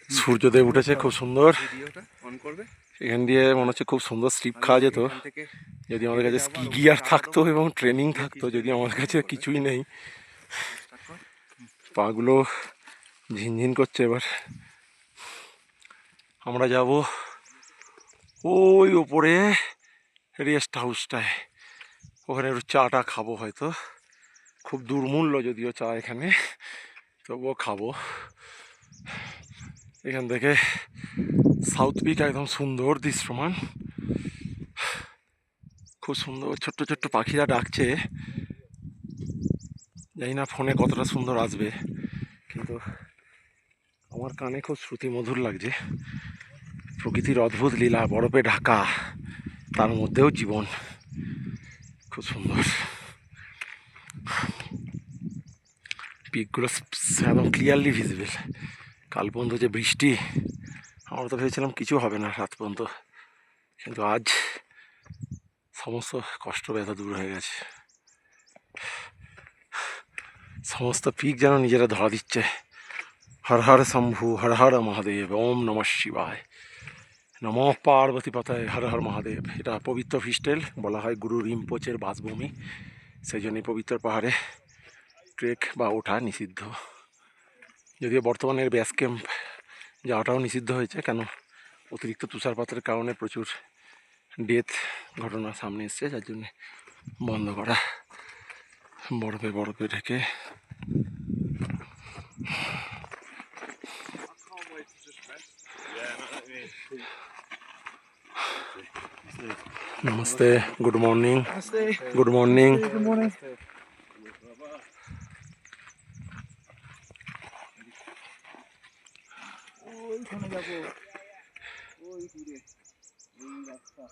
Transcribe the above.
সূর্যদেব উঠেছে খুব সুন্দর। ভিডিওটা অন করবে। এখান দিয়ে মনে হচ্ছে খুব সুন্দর স্লিপ খাওয়া যেত যদি আমাদের কাছে স্কি গিয়ার থাকতো এবং ট্রেনিং থাকতো। যদি আমাদের কাছে কিছুই নেই, পাগুলো ঝিনঝিন করছে। এবার আমরা যাব ওই ওপরে রেস্ট হাউসটায়, ওখানে একটু চাটা খাবো হয়তো। খুব দুর্মূল্য যদিও চা এখানে, তবুও খাবো। এখান থেকে সাউথ পিক একদম সুন্দর দৃশ্যমান, খুব সুন্দর। ছোট্ট ছোট্ট পাখিরা ডাকছে, জানি না ফোনে কতটা সুন্দর আসবে, কিন্তু আমার কানে খুব শ্রুতিমধুর লাগছে। প্রকৃতির অদ্ভুত লীলা, বরফে ঢাকা, তার মধ্যেও জীবন, খুব সুন্দর। পিকগুলো একদম ক্লিয়ারলি ভিজিবল। কাল পর্যন্ত যে বৃষ্টি, আমরা তো ভেবেছিলাম কিছু হবে না রাত পর্যন্ত, কিন্তু আজ সমস্ত কষ্ট ব্যথা দূর হয়ে গেছে। সমস্ত পিক যেন নিজেরা ধরা দিচ্ছে। হর হর শম্ভু, হর হর মহাদেব, ওম নমঃ শিবায়, নম পার্বতী পতায়, হর হর মহাদেব। এটা পবিত্র ফিস্টেল, বলা হয় গুরু রিম্পোচের বাসভূমি, সেই জন্যই পবিত্র পাহাড়ে ট্রেক বা ওঠা নিষিদ্ধ। যদিও বর্তমানে বেস ক্যাম্প যাওয়াটাও নিষিদ্ধ হয়েছে, কেন অতিরিক্ত তুষারপাতের কারণে প্রচুর ডেথ ঘটনা সামনে এসছে, যার জন্যে বন্ধ করা। বরফে বরফে ঢেকে namaste, good morning, good morning. ওইখানে যাবো, ওই দূরে, এই রাস্তা।